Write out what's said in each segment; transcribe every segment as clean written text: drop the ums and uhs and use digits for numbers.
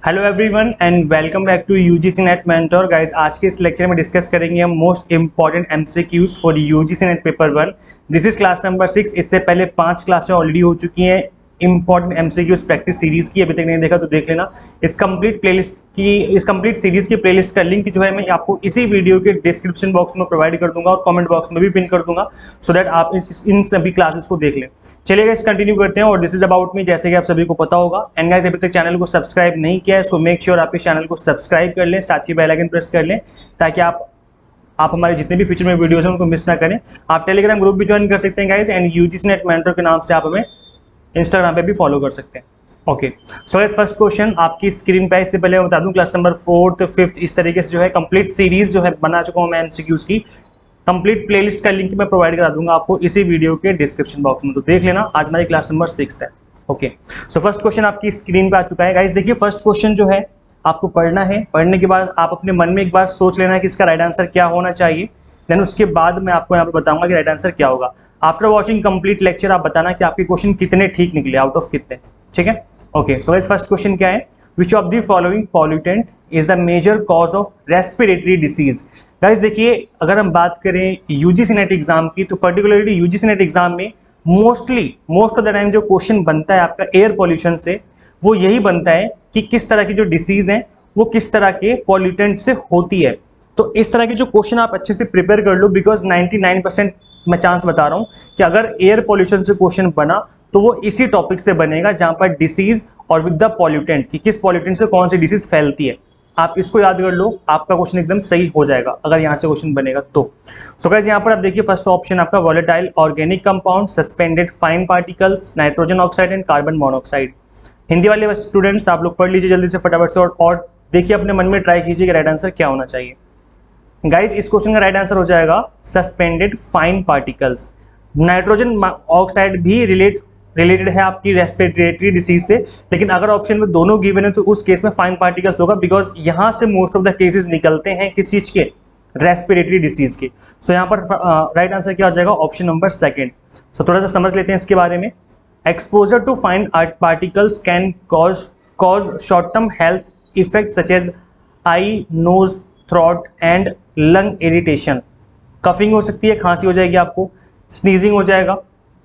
Hello everyone and welcome back to UGC NET mentor guys. आज के इस lecture में डिस्कस करेंगे हम most important MCQs for UGC NET paper 1। This is class number 6। इससे पहले 5 क्लासें ऑलरेडी हो चुकी हैं इंपॉर्टेंट एमसीक्यूज प्रैक्टिस सीरीज की। अभी तक नहीं देखा तो देख लेना। इस कंप्लीट सीरीज की प्लेलिस्ट का लिंक जो है मैं आपको इसी वीडियो के डिस्क्रिप्शन बॉक्स में प्रोवाइड कर दूंगा और कमेंट बॉक्स में भी पिन कर दूंगा सो दैट आप इन सभी क्लासेस को देख लें। चलिए गाइस कंटिन्यू करते हैं और दिस इज अबाउट मी, जैसे कि आप सभी को पता होगा। एंड गाइस अभी तक चैनल को सब्सक्राइब नहीं किया है सो मेक श्योर आप इस चैनल को सब्सक्राइब कर लें, साथ ही बेल आइकन प्रेस कर लें ताकि आप हमारे जितने भी फ्यूचर में वीडियोस हैं उनको मिस ना करें। आप टेलीग्राम ग्रुप भी ज्वाइन कर सकते हैं guys and UGC NET mentor के नाम से आप हमें इंस्टाग्राम पे भी फॉलो कर सकते हैं। Okay so guys first question आपकी स्क्रीन पे, इससे पहले मैं बता दूं क्लास नंबर 4th 5th इस तरीके से जो है कंप्लीट सीरीज जो है बना चुका हूं मैं एमसीक्यूज की। कंप्लीट प्लेलिस्ट का लिंक मैं प्रोवाइड करा दूंगा आपको इसी वीडियो के डिस्क्रिप्शन बॉक्स में, तो देख लेना। आज हमारी क्लास नंबर 6 है। ओके सो फर्स्ट क्वेश्चन आपकी स्क्रीन पे आ चुका है गाइस। देखिए फर्स्ट क्वेश्चन जो है आपको पढ़ना है, पढ़ने के बाद आप अपने मन में एक बार सोच लेना है कि इसका राइट आंसर क्या होना चाहिए। देन उसके बाद मैं आपको यहाँ पे बताऊंगा कि राइट आंसर क्या होगा। आफ्टर वॉचिंग कंप्लीट लेक्चर आप बताना कि आपके क्वेश्चन कितने ठीक निकले, आउट ऑफ कितने। ठीक है okay so guys first question क्या है, which of the following pollutant is the major cause of respiratory disease. Guys देखिए अगर हम बात करें यूजीसी नेट एग्जाम की तो पर्टिकुलरली यूजीसी नेट एग्जाम में मोस्ट ऑफ द टाइम जो क्वेश्चन बनता है आपका एयर पॉल्यूशन से, वो यही बनता है कि किस तरह की जो डिसीज है वो किस तरह के पॉल्यूटेंट से होती है। तो इस तरह के जो क्वेश्चन आप अच्छे से प्रिपेयर कर लो, बिकॉज 99% मैं चांस बता रहा हूं कि अगर एयर पॉल्यूशन से क्वेश्चन बना तो वो इसी टॉपिक से बनेगा जहां पर डिसीज और विद द पॉल्यूटेंट कि किस पॉल्यूटेंट से कौन सी डिसीज फैलती है। आप इसको याद कर लो, आपका क्वेश्चन एकदम सही हो जाएगा अगर यहाँ से क्वेश्चन बनेगा तो। सो गाइस यहाँ पर आप देखिए फर्स्ट ऑप्शन आपका volatile organic compound, suspended fine particles, nitrogen oxide and carbon monoxide. Hindi वाले स्टूडेंट्स आप लोग पढ़ लीजिए जल्दी से फटाफट से और देखिए अपने मन में ट्राई कीजिए कि राइट आंसर क्या होना चाहिए। गाइस इस क्वेश्चन का राइट आंसर हो जाएगा suspended fine particles. Nitrogen oxide भी रिलेटेड है आपकी रेस्पिरेटरी डिसीज से, लेकिन अगर ऑप्शन में दोनों गिवन है तो उस केस में फाइन पार्टिकल्स होगा, बिकॉज यहां से मोस्ट ऑफ द केसेस निकलते हैं किस चीज के, रेस्पिरेटरी डिसीज के। सो यहाँ पर राइट आंसर क्या हो जाएगा, ऑप्शन नंबर 2। सो थोड़ा सा समझ लेते हैं इसके बारे में। Exposure to fine particles can cause short term health effect such as eye, nose, throat and lung irritation. Coughing हो सकती है, खांसी हो जाएगी आपको, स्नीजिंग हो जाएगा,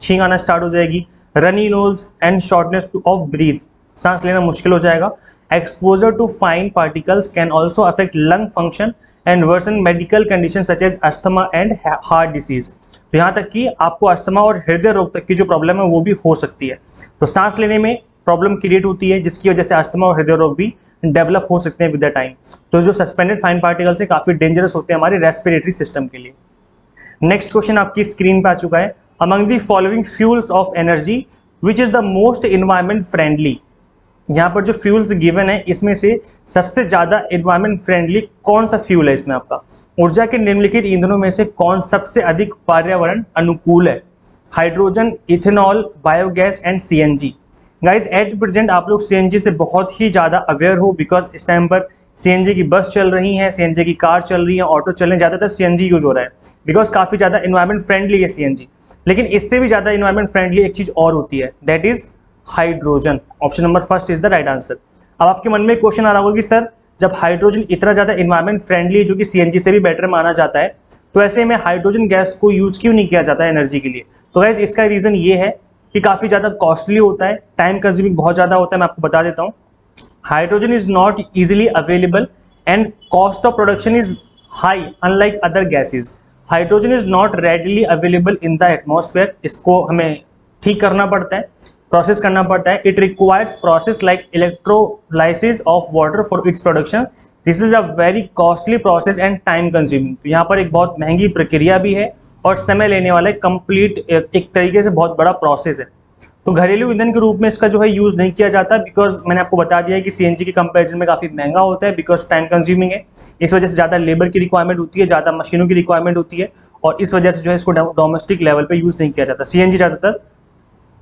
छींक आना स्टार्ट हो जाएगी, runny nose and shortness of breath, सांस लेना मुश्किल हो जाएगा। Exposure to fine particles can also affect lung function and worsen medical condition such as asthma and heart disease. तो यहाँ तक कि आपको अस्थमा और हृदय रोग तक की जो प्रॉब्लम है वो भी हो सकती है। तो सांस लेने में प्रॉब्लम क्रिएट होती है जिसकी वजह से अस्थमा और हृदय रोग भी डेवलप हो सकते हैं विद द टाइम। तो जो सस्पेंडेड फाइन पार्टिकल्स है काफी डेंजरस होते हैं हमारे रेस्पिरेटरी सिस्टम के लिए। नेक्स्ट क्वेश्चन आपकी स्क्रीन पे आ चुका है, among the following fuels of energy which is the most environment friendly. यहाँ पर जो फ्यूल्स गिवन है इसमें से सबसे ज्यादा एनवायरमेंट फ्रेंडली कौन सा फ्यूल है इसमें आपका, ऊर्जा के निम्नलिखित ईंधनों में से कौन सबसे अधिक पर्यावरण अनुकूल है। Hydrogen, ethanol, biogas and CNG. Guys at present आप लोग सीएनजी से बहुत ही ज़्यादा अवेयर हो, बिकॉज इस टाइम पर सीएनजी की बस चल रही है, सीएनजी की कार चल रही है, ऑटो चल रहे हैं, ज़्यादातर सीएनजी यूज हो रहा है बिकॉज काफ़ी ज़्यादा इन्वायरमेंट फ्रेंडली है सीएनजी। लेकिन इससे भी ज़्यादा इन्वायरमेंट फ्रेंडली एक चीज़ और होती है, that is hydrogen. Option number 1 is the right answer. अब आपके मन में क्वेश्चन आ रहा होगा कि सर जब हाइड्रोजन इतना ज़्यादा इन्वायरमेंट फ्रेंडली है जो कि सीएनजी से भी बेटर माना जाता है, तो ऐसे में हाइड्रोजन गैस को यूज़ क्यों नहीं किया जाता है एनर्जी के लिए। तो गैस इसका रीज़न ये है कि काफ़ी ज़्यादा कॉस्टली होता है, टाइम कंज्यूमिंग बहुत ज़्यादा होता है। मैं आपको बता देता हूँ, hydrogen is not easily available and cost of production is high unlike other gases. Hydrogen is not readily available in the atmosphere, इसको हमें ठीक करना पड़ता है, प्रोसेस करना पड़ता है। It requires process like electrolysis of water for its production. This is a very costly process and time consuming. तो यहाँ पर एक बहुत महंगी प्रक्रिया भी है और समय लेने वाला कंप्लीट एक तरीके से बहुत बड़ा प्रोसेस है। तो घरेलू ईंधन के रूप में इसका जो है यूज़ नहीं किया जाता, बिकॉज मैंने आपको बता दिया है कि सीएनजी के कंपैरिजन में काफ़ी महंगा होता है, बिकॉज टाइम कंज्यूमिंग है। इस वजह से ज़्यादा लेबर की रिक्वायरमेंट होती है, ज़्यादा मशीनों की रिक्वायरमेंट होती है और इस वजह से जो है इसको डोमेस्टिक लेवल पर यूज़ नहीं किया जाता। सीएनजी ज़्यादातर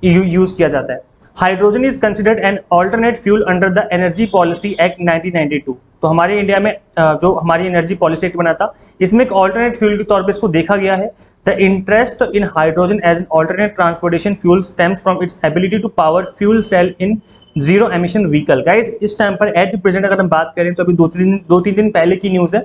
यूज़ किया जाता है। Hydrogen is considered an alternate fuel under the energy policy act 1992। तो हमारे इंडिया में जो हमारी एनर्जी पॉलिसी एक्ट बना था, इसमें एक ऑल्टरनेट फ्यूल के तौर पे इसको देखा गया है। The interest in hydrogen as an alternate transportation fuel stems from its ability to power fuel cell in zero emission vehicle. Guys इस टाइम पर एट प्रेजेंट अगर हम बात करें तो अभी दो तीन दिन पहले की न्यूज़ है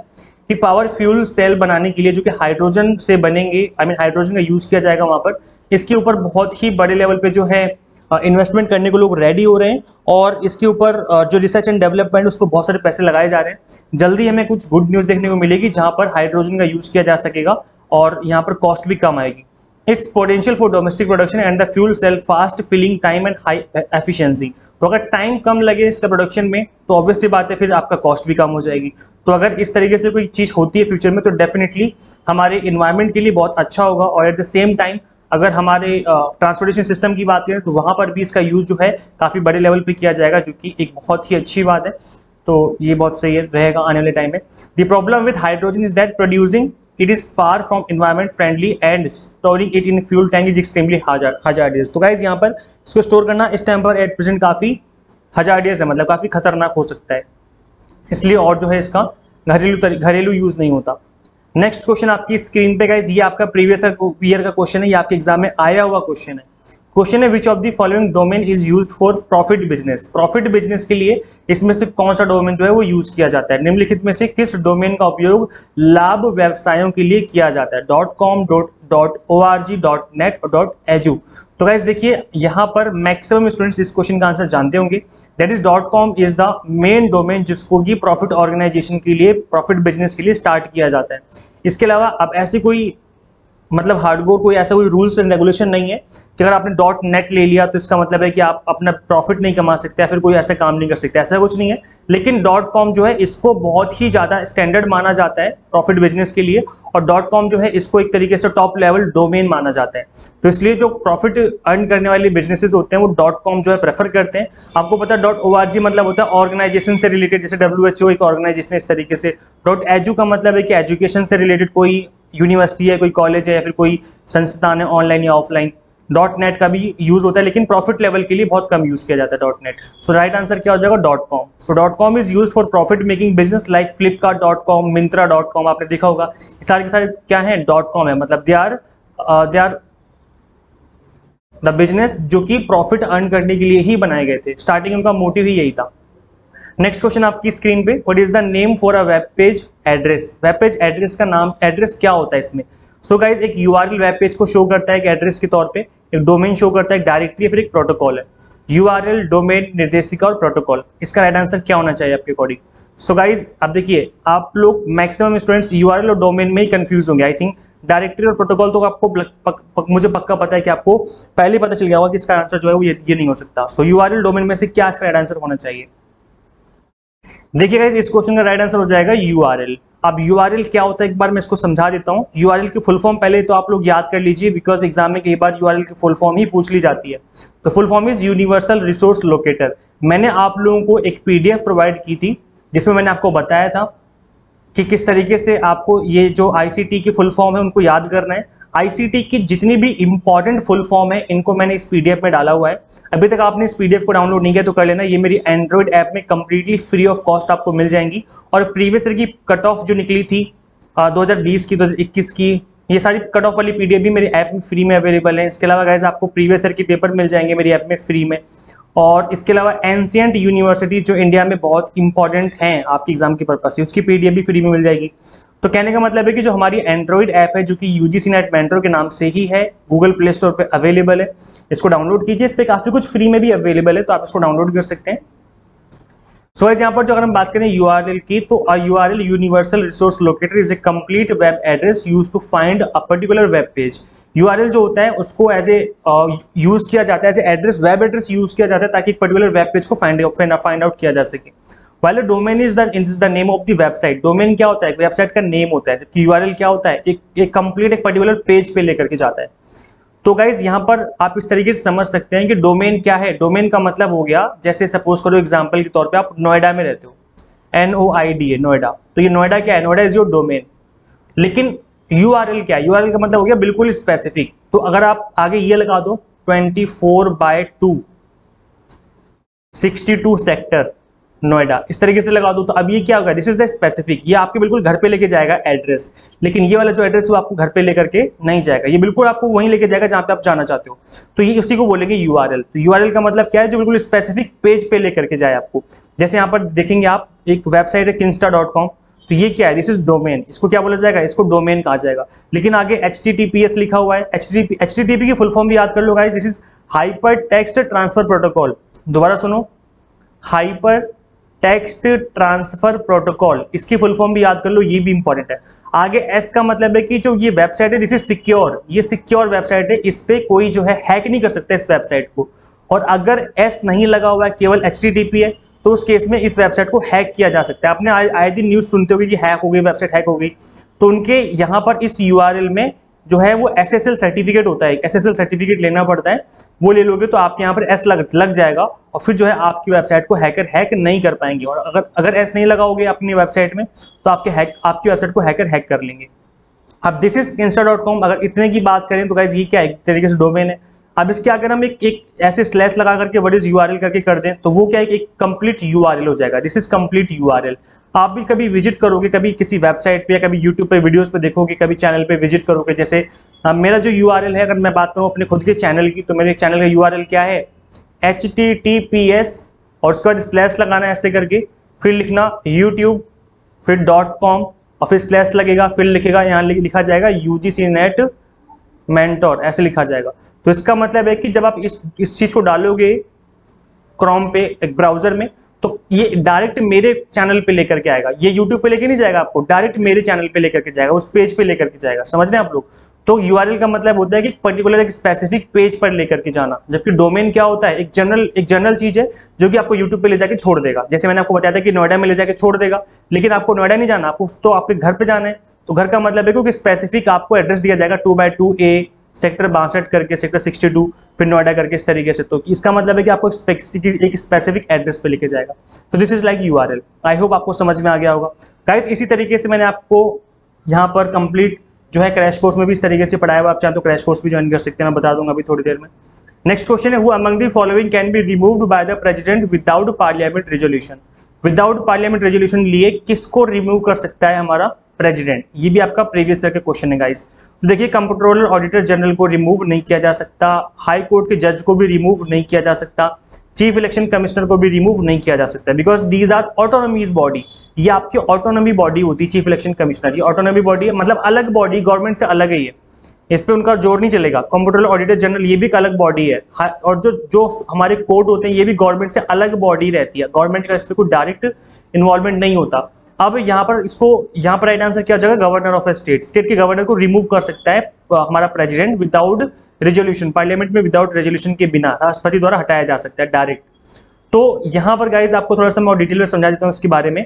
कि पावर फ्यूल सेल बनाने के लिए जो कि हाइड्रोजन से बनेंगे, हाइड्रोजन का यूज़ किया जाएगा वहाँ पर, इसके ऊपर बहुत ही बड़े लेवल पे जो है इन्वेस्टमेंट करने को लोग रेडी हो रहे हैं और इसके ऊपर जो रिसर्च एंड डेवलपमेंट उसको बहुत सारे पैसे लगाए जा रहे हैं। जल्दी हमें कुछ गुड न्यूज़ देखने को मिलेगी जहाँ पर हाइड्रोजन का यूज़ किया जा सकेगा और यहाँ पर कॉस्ट भी कम आएगी। Its potential for domestic production and the fuel cell fast filling time and high efficiency. तो अगर टाइम कम लगे इसका प्रोडक्शन में तो ऑब्वियस सी बात है फिर आपका कॉस्ट भी कम हो जाएगी। तो अगर इस तरीके से कोई चीज़ होती है फ्यूचर में तो डेफिनेटली हमारे इन्वायरमेंट के लिए बहुत अच्छा होगा और एट द सेम टाइम अगर हमारे ट्रांसपोर्टेशन सिस्टम की बात करें तो वहाँ पर भी इसका यूज़ जो है काफ़ी बड़े लेवल पे किया जाएगा, जो कि एक बहुत ही अच्छी बात है। तो ये बहुत सही रहेगा आने वाले टाइम में। The problem with hydrogen is that producing it is far from environment friendly and storing it in fuel tank is extremely hazardous. तो गाइज यहाँ पर इसको स्टोर करना इस टाइम पर एट प्रेजेंट काफ़ी हजार्डियस है, मतलब काफ़ी खतरनाक हो सकता है, इसलिए और जो है इसका घरेलू यूज़ नहीं होता। नेक्स्ट क्वेश्चन आपकी स्क्रीन पे गाइज, ये आपका प्रीवियस ईयर का क्वेश्चन है, ये आपके एग्जाम में आया हुआ क्वेश्चन है। क्वेश्चन है which of the following domain is used for profit business. Profit business के लिए इसमें से कौन सा डोमेन जो है वो यूज किया जाता है? निम्नलिखित में से किस डोमेन का उपयोग लाभ व्यवसायों के लिए किया जाता है? .com, .org, .net और .edu। तो गाइज देखिए यहाँ पर मैक्सिमम स्टूडेंट्स इस क्वेश्चन का आंसर जानते होंगे। That is .com is the main domain जिसको कि प्रॉफिट ऑर्गेनाइजेशन के लिए, प्रॉफिट बिजनेस के लिए स्टार्ट किया जाता है। इसके अलावा अब ऐसी कोई मतलब हार्डकोर कोई ऐसा कोई रूल्स एंड रेगुलेशन नहीं है कि अगर आपने .net ले लिया तो इसका मतलब है कि आप अपना प्रॉफिट नहीं कमा सकते या फिर कोई ऐसा काम नहीं कर सकते, ऐसा कुछ नहीं है। लेकिन .com जो है इसको बहुत ही ज़्यादा स्टैंडर्ड माना जाता है प्रॉफिट बिजनेस के लिए और .com जो है इसको एक तरीके से टॉप लेवल डोमेन माना जाता है। तो इसलिए जो प्रॉफिट अर्न करने वाले बिजनेसेस होते हैं वो .com जो है प्रेफर करते हैं। आपको पता है .org मतलब होता है ऑर्गेनाइजेशन से रिलेटेड, जैसे WHO एक ऑर्गेनाइजेशन है इस तरीके से। .edu का मतलब है कि एजुकेशन से रिलेटेड कोई यूनिवर्सिटी है, कोई कॉलेज है या फिर कोई संस्थान है ऑनलाइन या ऑफलाइन। .net का भी यूज होता है लेकिन प्रॉफिट लेवल के लिए बहुत कम यूज किया जाता है .net। सो राइट आंसर क्या हो जाएगा? .com। So .com is use for profit making business like फ्लिपकार्ट.com, मिंत्रा.com। आपने देखा होगा सारे के सारे क्या है? .com है, मतलब दे आर द बिजनेस जो कि प्रॉफिट अर्न करने के लिए ही बनाए गए थे। स्टार्टिंग उनका मोटिव ही यही था। नेक्स्ट क्वेश्चन आपकी स्क्रीन पे, what is the name for a web page address. Web page address का नाम, एड्रेस क्या होता है इसमें? सो गाइज एक URL वेब पेज को शो करता है एक एड्रेस के तौर पे, एक डोमेन शो करता है, एक डायरेक्टरी, फिर एक प्रोटोकॉल है। URL, डोमेन, निर्देशिका और प्रोटोकॉल, इसका राइट आंसर क्या होना चाहिए आपके अकॉर्डिंग? सो गाइज अब देखिए आप लोग मैक्सिमम स्टूडेंट्स URL और डोमेन में ही कंफ्यूज होंगे। आई थिंक डायरेक्टरी और प्रोटोकॉल तो आपको मुझे पक्का पता है कि आपको पहले ही पता चल गया होगा कि इसका आंसर जो है वो ये नहीं हो सकता। सो URL डोमेन में से क्या इसका राइट आंसर होना चाहिए? देखिए गाइस इस क्वेश्चन का राइट आंसर हो जाएगा URL। अब URL क्या होता है एक बार मैं इसको समझा देता हूँ। URL की फुल फॉर्म पहले तो आप लोग याद कर लीजिए, बिकॉज एग्जाम में कई बार URL की फुल फॉर्म ही पूछ ली जाती है। तो full form is universal resource locator. मैंने आप लोगों को एक PDF प्रोवाइड की थी जिसमें मैंने आपको बताया था कि किस तरीके से आपको ये जो ICT की फुल फॉर्म है उनको याद करना है। ICT की जितनी भी इंपॉर्टेंट फुल फॉर्म है इनको मैंने इस PDF में डाला हुआ है। अभी तक आपने इस PDF को डाउनलोड नहीं किया तो कर लेना, ये मेरी एंड्रॉइड ऐप में कंप्लीटली फ्री ऑफ कॉस्ट आपको मिल जाएंगी। और प्रीवियस ईयर की कट ऑफ जो निकली थी 2020 की, 2021 की, ये सारी कट ऑफ वाली PDF भी मेरी ऐप में फ्री में अवेलेबल है। इसके अलावा गाइस आपको प्रीवियस ईयर के पेपर मिल जाएंगे मेरी ऐप में फ्री में। और इसके अलावा एंशिएंट यूनिवर्सिटी जो इंडिया में बहुत इंपॉर्टेंट हैं आपकी एग्जाम के पर्पज से, उसकी PDF भी फ्री में मिल जाएगी। तो कहने का मतलब है कि जो हमारी एंड्रॉइड ऐप है जो कि UGC नेट मेंटर के नाम से ही है, गूगल प्ले स्टोर पे अवेलेबल है, इसको डाउनलोड कीजिए। इस पर काफ़ी कुछ फ्री में भी अवेलेबल है तो आप इसको डाउनलोड कर सकते हैं। सो गाइस यहाँ पर जो अगर हम बात करें URL की, तो URL universal resource locator is a complete web address use to find a particular web page. URL जो होता है उसको एज ए यूज किया जाता है, as a address, web address use किया जाता है ताकि एक पर्टिकुलर वेब पेज को फाइंड आउट किया जा सके। While domain is the name of the website. Domain क्या होता है? एक वेबसाइट का नेम होता है, जबकि URL क्या होता है? एक कंप्लीट एक पर्टिकुलर पेज पे लेकर के जाता है। तो गाइज यहाँ पर आप इस तरीके से समझ सकते हैं कि डोमेन क्या है। डोमेन का मतलब हो गया, जैसे सपोज करो एग्जांपल के तौर पे आप नोएडा में रहते हो, NOIDA नोएडा, तो ये नोएडा क्या है? Noida is your domain. लेकिन URL क्या है? URL का मतलब हो गया बिल्कुल स्पेसिफिक। तो अगर आप आगे ये लगा दो 24/2 62 सेक्टर नोएडा, इस तरीके से लगा दूं तो अब ये क्या होगा, दिस इज द स्पेसिफिक, ये आपके बिल्कुल घर पे लेके जाएगा एड्रेस, लेकिन ये वाला जो एड्रेस वो आपको घर पे लेकर के नहीं जाएगा, ये बिल्कुल आपको वहीं लेके जाएगा जहां पे आप जाना चाहते हो। तो ये उसी को बोलेंगे यूआरएल। तो यूआरएल का मतलब क्या है, जो बिल्कुल स्पेसिफिक पेज पे लेकर के जाए आपको। जैसे यहाँ पर देखेंगे आप, एक वेबसाइट है kinsta.com, तो ये क्या है, दिस इज डोमेन, इसको क्या बोला जाएगा, इसको डोमेन कहा जाएगा। लेकिन आगे HTTPS लिखा हुआ है, HTTP की फुल फॉर्म भी याद कर लो guys, this is hypertext transfer protocol. दोबारा सुनो, हाइपर टेक्स्ट ट्रांसफर प्रोटोकॉल, इसकी फुल फॉर्म भी याद कर लो, ये भी इंपॉर्टेंट है। आगे एस का मतलब है कि जो ये वेबसाइट है दिस इज सिक्योर, ये सिक्योर वेबसाइट है, इस पे कोई जो है हैक नहीं कर सकता इस वेबसाइट को। और अगर एस नहीं लगा हुआ है, केवल HTTP है, तो उस केस में इस वेबसाइट को हैक किया जा सकता है। आपने आए दिन न्यूज सुनते होगे कि हैक हो गई, वेबसाइट हैक हो गई, तो उनके यहाँ पर इस यूआरएल में जो है वो SSL सर्टिफिकेट होता है, SSL सर्टिफिकेट लेना पड़ता है, वो ले लोगे तो आपके यहाँ पर एस लग जाएगा, और फिर जो है आपकी वेबसाइट को हैकर हैक नहीं कर पाएंगे। और अगर एस नहीं लगाओगे अपनी वेबसाइट में तो आपकी वेबसाइट को हैकर हैक कर लेंगे। अब दिस इज kinsta.com, अगर इतने की बात करें तो गाइस ये क्या है, एक तरीके से डोमेन है। अब इसके अगर हम एक ऐसे स्लैश लगा करके व्हाट इज यूआरएल करके कर दें तो वो क्या है, एक कंप्लीट यूआरएल हो जाएगा, दिस इज कंप्लीट यूआरएल। आप भी कभी विजिट करोगे, कभी किसी वेबसाइट पे या कभी यूट्यूब पे वीडियोस पे देखोगे, कभी चैनल पे विजिट करोगे, जैसे मेरा जो यूआरएल है, अगर मैं बात करूँ अपने खुद के चैनल की, तो मेरे चैनल का यूआरएल क्या है, HTTPS और उसके बाद स्लैश लगाना है ऐसे करके, फिर लिखना YouTube, फिर .com और फिर स्लैश लगेगा, फिर लिखेगा, यहाँ लिखा जाएगा UGCNet मेंटोर, ऐसे लिखा जाएगा। तो इसका मतलब है कि जब आप इस चीज को डालोगे क्रोम पे एक ब्राउजर में, तो ये डायरेक्ट मेरे चैनल पे लेकर के आएगा, ये यूट्यूब पे लेके नहीं जाएगा आपको, डायरेक्ट मेरे चैनल पे लेकर के जाएगा, उस पेज पे लेकर के जाएगा। समझ रहे हैं आप लोग। तो यूआरएल का मतलब होता है कि पर्टिकुलर एक स्पेसिफिक पेज पर लेकर के जाना, जबकि डोमेन क्या होता है, एक जनरल चीज है जो कि आपको यूट्यूब पे ले जाके छोड़ देगा। जैसे मैंने आपको बताया था कि नोएडा में ले जाके छोड़ देगा, लेकिन आपको नोएडा नहीं जाना, आपको तो आपके घर पे जाना है। तो घर का मतलब है कि स्पेसिफिक आपको एड्रेस दिया जाएगा 2x2A सेक्टर 62 करके, सेक्टर 62, फिर नोएडा करके, इस तरीके से। तो इसका मतलब है कि आपको एक स्पेसिफिक एड्रेस पे लेके जाएगा। तो this is like URL. I hope आपको समझ में आ गया होगा गाइस। इसी तरीके से मैंने आपको यहाँ पर कंप्लीट जो है क्रैश कोर्स में भी इस तरीके से पढ़ाया हुआ, आप चाहें तो क्रैश कोर्स भी ज्वाइन कर सकते हैं, मैं बता दूंगा अभी थोड़ी देर में। नेक्स्ट क्वेश्चन है, who among the following can be removed by the president without parliament resolution. Without parliament resolution लिए किसको रिमूव कर सकता है हमारा प्रेसिडेंट। ये भी आपका प्रीवियस ईयर का क्वेश्चन है गाइस। तो देखिए, कंप्ट्रोलर ऑडिटर जनरल को रिमूव नहीं किया जा सकता, हाई कोर्ट के जज को भी रिमूव नहीं किया जा सकता, चीफ इलेक्शन कमिश्नर को भी रिमूव नहीं किया जा सकता, बिकॉज दीज आर ऑटोनॉमीज बॉडी। ये आपकी ऑटोनॉमी बॉडी होती है चीफ इलेक्शन कमिश्नर, ये ऑटोनॉमी बॉडी है, मतलब अलग बॉडी, गवर्नमेंट से अलग है ये, इस पे उनका जोर नहीं चलेगा। कंप्ट्रोलर ऑडिटर जनरल ये भी एक अलग बॉडी है, और जो हमारे कोर्ट होते हैं ये भी गवर्नमेंट से अलग बॉडी रहती है, गवर्नमेंट का इस पर कोई डायरेक्ट इन्वॉल्वमेंट नहीं होता। अब यहाँ पर राइट आंसर क्या हो जाएगा, governor of A state. State के गवर्नर को रिमूव कर सकता है हमारा प्रेसिडेंट विदाउट रेजोल्यूशन, पार्लियामेंट में विदाउट रेजोल्यूशन के बिना राष्ट्रपति द्वारा हटाया जा सकता है डायरेक्ट। तो यहाँ पर गाइज आपको थोड़ा सा मैं और डिटेल में समझा देता हूँ इसके बारे में।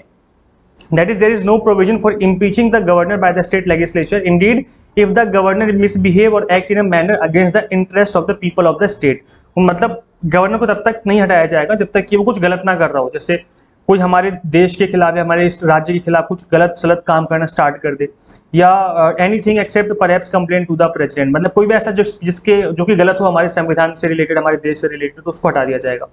That is, there is no provision for impeaching the governor by the state legislature. Indeed, if the governor misbehave or act in a manner against the interest of the people of the state, मतलब governor को तब तक नहीं हटाया जाएगा जब तक कि वो कुछ गलत ना कर रहा हो। जैसे कोई हमारे देश के खिलाफ या हमारे इस राज्य के खिलाफ कुछ गलत सलत काम करना स्टार्ट कर दे, या anything except perhaps complaint to the president, मतलब कोई भी ऐसा जो कि गलत हो हमारे संविधान से रिलेटेड, हमारे देश से रिलेटेड, तो उसको हटा दिया जाएगा।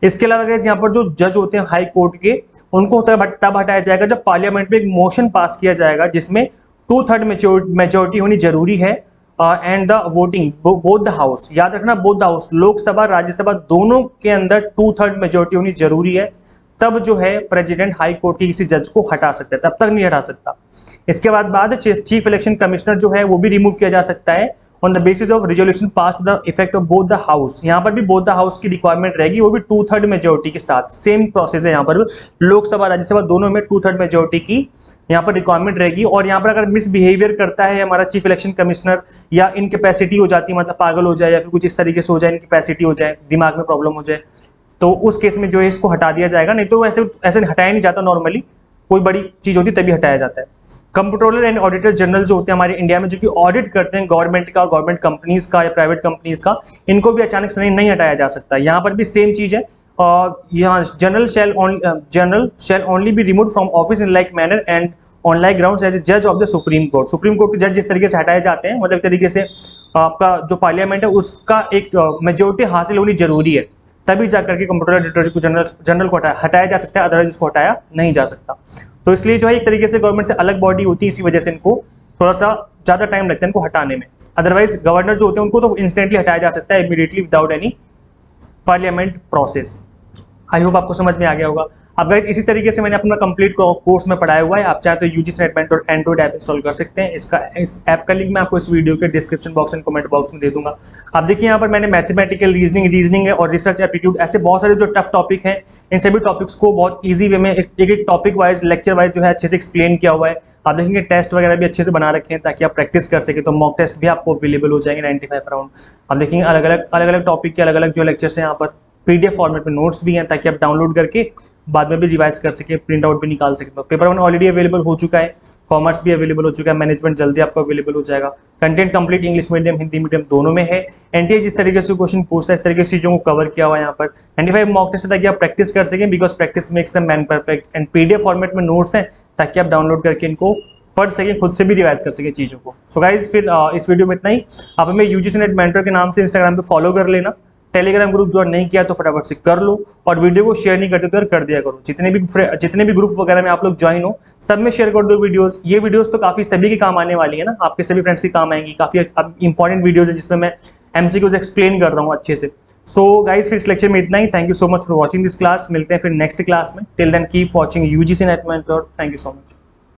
इसके अलावा गाइस यहाँ पर जो जज होते हैं हाई कोर्ट के, उनको तब हटाया जाएगा जब पार्लियामेंट में एक मोशन पास किया जाएगा जिसमें 2/3 मेजोरिटी होनी जरूरी है, and the voting both the house, याद रखना both the house, Lok Sabha Rajya Sabha दोनों के अंदर 2/3 मेजोरिटी होनी जरूरी है, तब जो है प्रेसिडेंट हाई कोर्ट के किसी जज को हटा सकता है, तब तक नहीं हटा सकता। इसके बाद चीफ इलेक्शन कमिश्नर जो है वो भी रिमूव किया जा सकता है on the basis of resolution pass to the effect of both the house. यहाँ पर भी बोथ द हाउस की रिक्वायरमेंट रहेगी, वो भी 2/3 मेजोरिटी के साथ, सेम प्रोसेस है यहाँ पर, लोकसभा राज्यसभा दोनों में 2/3 मेजोरिटी की यहाँ पर रिक्वायरमेंट रहेगी। और यहाँ पर अगर मिसबिहेवियर करता है हमारा चीफ इलेक्शन कमिश्नर, या इनकैपेसिटी हो जाती है, मतलब पागल हो जाए या फिर कुछ इस तरीके से हो जाए, इनकैपेसिटी हो जाए, दिमाग में प्रॉब्लम हो जाए, तो उस केस में जो है इसको हटा दिया जाएगा। नहीं तो ऐसे हटाया नहीं जाता, नॉर्मली कोई बड़ी चीज होती है तभी हटाया जाता है। कंप्ट्रोलर एंड ऑडिटर जनरल जो होते हैं हमारे इंडिया में, जो कि ऑडिट करते हैं गवर्नमेंट का, गवर्नमेंट कंपनीज का या प्राइवेट कंपनीज का, इनको भी अचानक से नहीं हटाया जा सकता। यहाँ पर भी सेम चीज है, और यहाँ general shall only be removed from office in like manner and on like grounds as a जज of the Supreme Court. Supreme Court के जज जिस तरीके से हटाए जाते हैं, मतलब एक तरीके से आपका जो पार्लियामेंट है उसका एक मेजोरिटी हासिल होनी जरूरी है, तभी जा करके कंप्यूटर एडिटर को जनरल को हटाया जा सकता है, अदरवाइज इसको हटाया नहीं जा सकता। तो इसलिए जो है एक तरीके से गवर्नमेंट से अलग बॉडी होती है, इसी वजह से इनको थोड़ा सा ज़्यादा टाइम लगता है इनको हटाने में। अदरवाइज गवर्नर जो होते हैं उनको तो इंस्टेंटली हटाया जा सकता है immediately without any parliament process. I hope आपको समझ में आ गया होगा। अब गाइस इसी तरीके से मैंने अपना कंप्लीट कोर्स में पढ़ाया हुआ है, आप चाहे तो UGC NET mentor Android app install कर सकते हैं। इस ऐप का लिंक मैं आपको इस वीडियो के description box and comment box में दे दूंगा। अब देखिए यहाँ पर मैंने मैथमेटिकल रीजनिंग है और रिसर्च एप्टीट्यूड, ऐसे बहुत सारे जो टफ टॉपिक हैं, इन सभी टॉपिक्स को बहुत ईजी वे में एक टॉपिक वाइज लेक्चर वाइज जो है अच्छे से एक्सप्लेन किया हुआ है। आप देखेंगे टेस्ट वगैरह भी अच्छे से बना रखे हैं ताकि आप प्रैक्टिस कर सकें। तो मॉक टेस्ट भी आपको अवेलेबल हो जाएंगे 95 अराउंड। आप देखेंगे अलग अलग टॉपिक के अलग अलग जो लेक्चर्स हैं यहाँ पर PDF फॉर्मेट में नोट्स भी हैं ताकि आप डाउनलोड करके बाद में भी रिवाइज कर सकें, प्रिंट आउट भी निकाल सकें। तो पेपर 1 ऑलरेडी अवेलेबल हो चुका है, कॉमर्स भी अवेलेबल हो चुका है, मैनेजमेंट जल्दी आपको अवेलेबल हो जाएगा। Content complete English medium Hindi medium दोनों में है। NTA जिस तरीके से क्वेश्चन पूछता है इस तरीके से चीज़ों को कवर किया हुआ है यहाँ पर। 95 मॉक टेस्ट ताकि आप प्रैक्टिस कर सकें, because practice makes a man perfect. And PDF format में नोट्स हैं ताकि आप डाउनलोड करके इनको पढ़ सकें, खुद से भी रिवाइज कर सकें चीज़ों को। सो गाइज फिर इस वीडियो में इतना ही। आप हमें यूजीसी नेट मेंटर के नाम से इंस्टाग्राम पे फॉलो कर लेना। टेलीग्राम ग्रुप ज्वाइन नहीं किया तो फटाफट से कर लो, और वीडियो को शेयर नहीं करते तो यार कर दिया करो। जितने भी ग्रुप वगैरह में आप लोग ज्वाइन हो सब में शेयर कर दो वीडियोस। ये वीडियोस तो काफी सभी के काम आने वाली है ना, आपके सभी फ्रेंड्स के काम आएंगी। काफी इंपॉर्टेंट वीडियोस है जिसमें मैं MCQs एक्सप्लेन कर रहा हूँ अच्छे से। सो गाइज फिर इस लेक्चर में इतना ही। Thank you so much for watching this class. मिलते हैं फिर नेक्स्ट क्लास में। Till then keep watching UGC NET mentor. Thank you so much.